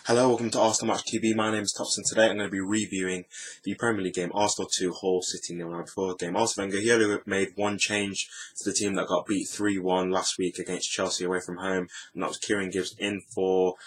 Hello, welcome to Arsenal Match TV. My name is Thompson. Today I'm going to be reviewing the Premier League game Arsenal 2, Hull City 0. Now before the game, Arsene Wenger, he only made one change to the team that got beat 3-1 last week against Chelsea away from home, and that was Kieran Gibbs in for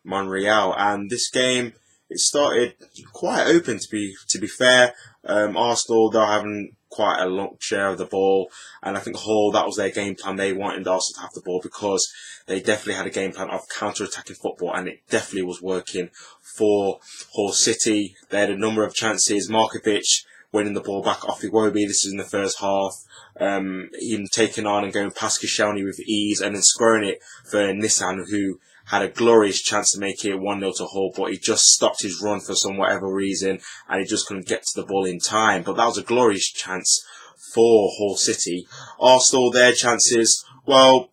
Monreal. And this game, it started quite open to be fair. Arsenal, they're having quite a long share of the ball, and I think Hull, that was their game plan. They wanted Arsenal to have the ball because they definitely had a game plan of counter-attacking football, and it definitely was working for Hull City. They had a number of chances. Markovic winning the ball back off Iwobi. This is in the first half. Him taking on and going past Koscielny with ease, and then scoring it for Nissan, who had a glorious chance to make it 1-0 to Hull, but he just stopped his run for some whatever reason, and he just couldn't get to the ball in time. But that was a glorious chance for Hull City. Arsenal, their chances, well,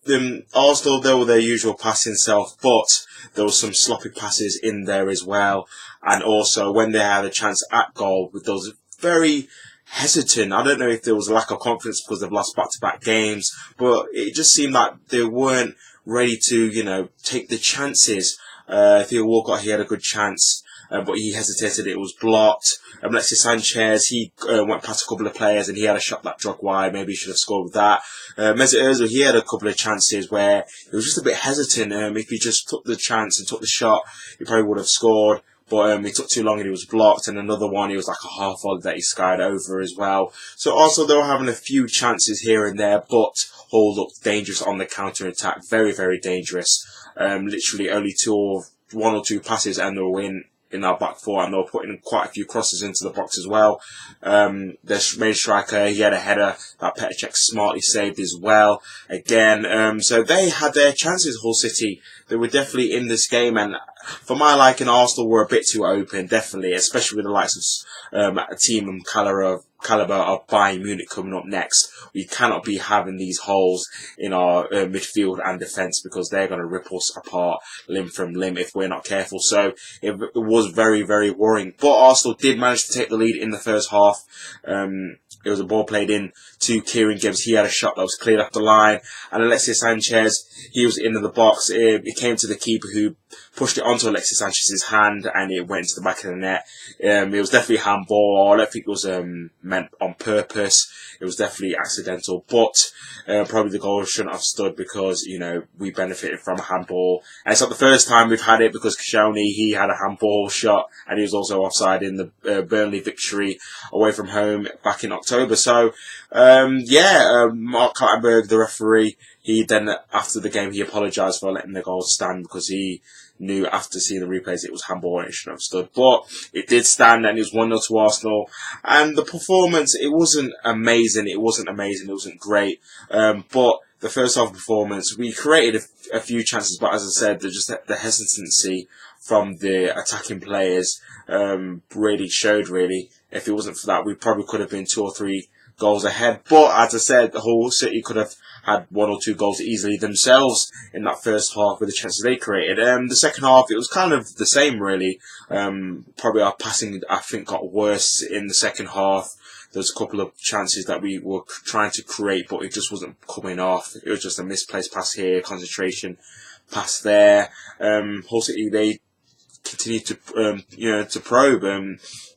Arsenal, they were their usual passing self, but there was some sloppy passes in there as well. And also, when they had a chance at goal, with those very hesitant, I don't know if there was a lack of confidence because they've lost back-to-back games, but it just seemed like they weren't ready to, take the chances. Theo Walcott, he had a good chance, but he hesitated. It was blocked. Alexis Sanchez, he went past a couple of players and he had a shot that drug wide. Maybe he should have scored with that. Mesut Ozil, he had a couple of chances where he was just a bit hesitant. If he just took the chance and took the shot, he probably would have scored. But he took too long and he was blocked. And another one, he was like a half volley that he skied over as well. So also they were having a few chances here and there, but Hull looked dangerous on the counter-attack. Very, very dangerous. Literally only one or two passes and they were in our back four, and they were putting quite a few crosses into the box as well. Their main striker, he had a header that Petr Cech smartly saved as well. Again, so they had their chances, Hull City. They were definitely in this game, and for my liking, Arsenal were a bit too open, definitely, especially with the likes of a team and caliber of Bayern Munich coming up next. We cannot be having these holes in our midfield and defence, because they're going to rip us apart limb from limb if we're not careful. So it was very, very worrying. But Arsenal did manage to take the lead in the first half. It was a ball played in to Kieran Gibbs. He had a shot that was cleared off the line. And Alexis Sanchez, he was into the box. It came to the keeper, who pushed it onto Alexis Sanchez's hand, and it went into the back of the net. It was definitely handball. I don't think it was meant on purpose. It was definitely accidental. But probably the goal shouldn't have stood, because, we benefited from a handball. And it's not the first time we've had it, because Koscielny, he had a handball shot, and he was also offside in the Burnley victory away from home back in October. So, Mark Clattenburg, the referee, he then, after the game, he apologised for letting the goal stand, because he knew after seeing the replays it was handball and it shouldn't have stood. But it did stand, and it was 1-0 to Arsenal. And the performance, it wasn't amazing. It wasn't great. But the first half performance, we created a few chances, but as I said, the hesitancy from the attacking players really showed, really. If it wasn't for that, we probably could have been 2 or 3 goals ahead. But as I said, the Hull City could have had 1 or 2 goals easily themselves in that first half with the chances they created. The second half, it was kind of the same, really. Probably our passing, I think, got worse in the second half. There's a couple of chances that we were trying to create, but it just wasn't coming off. It was just a misplaced pass here, concentration pass there. Hull City, they continued to probe.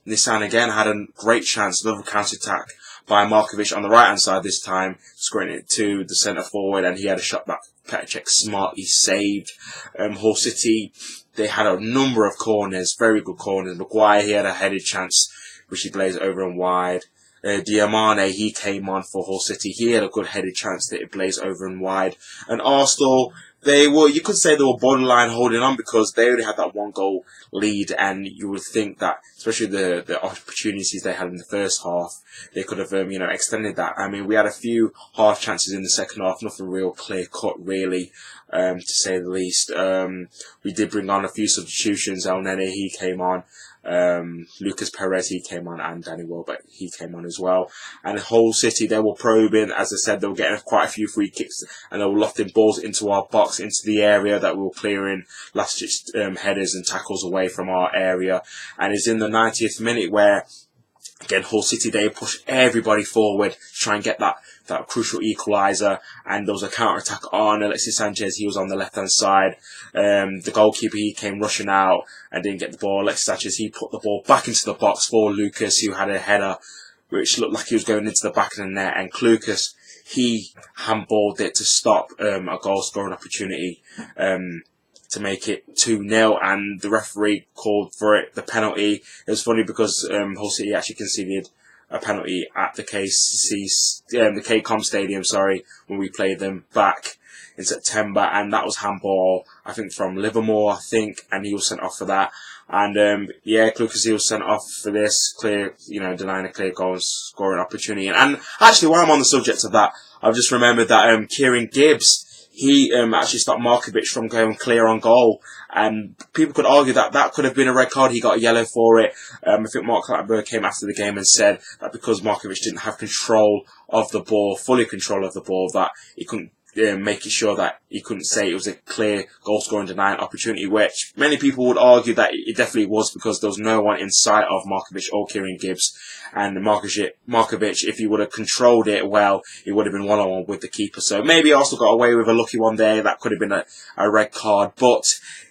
Nissan again had a great chance, another counter-attack by Markovic on the right-hand side this time, squaring it to the centre-forward, and he had a shot that Petr Cech smartly saved. Hull City, they had a number of corners, very good corners. Maguire, he had a headed chance, which he glazed over and wide. Diamane, he came on for Hull City. He had a good headed chance that it blazed over and wide. And Arsenal, you could say they were borderline holding on, because they only had that 1 goal lead, and you would think that, especially the opportunities they had in the first half, they could have, extended that. I mean, we had a few half chances in the second half, nothing real clear cut, really, to say the least. We did bring on a few substitutions. El Nene, he came on. Lucas Perez, he came on, and Danny Welbeck, he came on as well. And Hull City, they were probing. As I said, they were getting quite a few free kicks, and they were lofting balls into our box, into the area that we were clearing, last-ditch headers and tackles away from our area. And it's in the 90th minute where Again, Hull City, they pushed everybody forward to try and get that crucial equaliser, and there was a counter-attack on Alexis Sanchez. He was on the left-hand side. The goalkeeper, he came rushing out and didn't get the ball. Alexis Sanchez, he put the ball back into the box for Lucas, who had a header which looked like he was going into the back of the net, and Lucas, he handballed it to stop a goal-scoring opportunity to make it 2-0, and the referee called for it, the penalty. It was funny because Hull City actually conceded a penalty at the KCOM Stadium, when we played them back in September, and that was handball, I think, from Livermore, and he was sent off for that. And yeah, Lucas, he was sent off for this, denying a clear goal scoring opportunity. And actually, while I'm on the subject of that, I've just remembered that Kieran Gibbs, he actually stopped Markovic from going clear on goal, and people could argue that that could have been a red card. He got a yellow for it. I think Mark Clapper came after the game and said that because Markovic didn't have control of the ball, fully control of the ball, that he couldn't make it sure that he couldn't say it was a clear goal-scoring denying opportunity, which many people would argue that it definitely was, because there was no one in sight of Markovic or Kieran Gibbs. And Markovic, if he would have controlled it well, he would have been one-on-one with the keeper. So maybe Arsenal got away with a lucky one there. That could have been a red card, but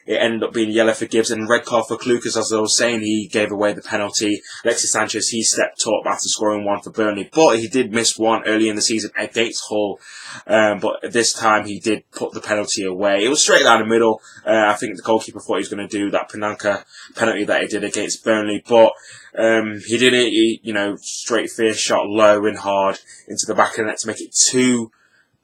it ended up being yellow for Gibbs and red card for Lucas. As I was saying, he gave away the penalty. Alexis Sanchez, he stepped up after scoring one for Burnley, but he did miss one early in the season against Hull. But this time he did put the penalty away. It was straight down the middle. I think the goalkeeper thought he was going to do that Panenka penalty that he did against Burnley, but he didn't. He, straight fierce shot low and hard into the back of the net to make it 2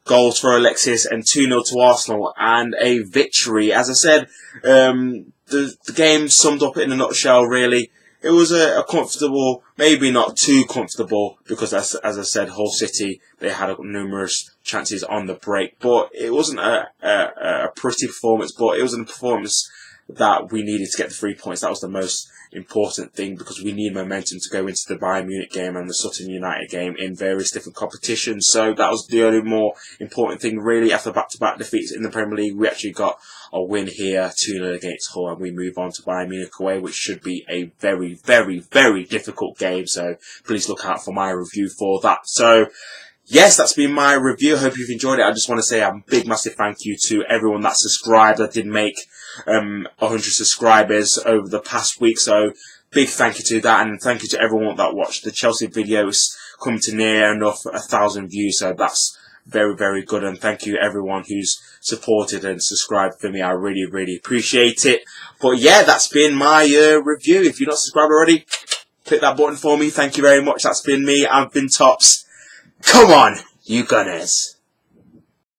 goals for Alexis and 2-0 to Arsenal, and a victory. As I said, the game summed up in a nutshell, really. It was a comfortable, maybe not too comfortable, because as I said, Hull City, they had numerous chances on the break, but it wasn't a pretty performance, but it was a performance that we needed to get the 3 points. That was the most important thing, because we need momentum to go into the Bayern Munich game and the Sutton United game in various different competitions. So that was the only more important thing, really. After back-to-back defeats in the Premier League, we actually got a win here, 2-0 against Hull, and we move on to Bayern Munich away, which should be a very, very, very difficult game. So please look out for my review for that. So yes, that's been my review. I hope you've enjoyed it. I just want to say a big, massive thank you to everyone that subscribed. I did make 100 subscribers over the past week, so big thank you to that, and thank you to everyone that watched the Chelsea videos. Come to near enough 1,000 views, so that's very, very good, and thank you everyone who's supported and subscribed for me. I really, really appreciate it. But yeah, that's been my review. If you're not subscribed already, click that button for me. Thank you very much. That's been me. I've been Tops. Come on, you Gunners.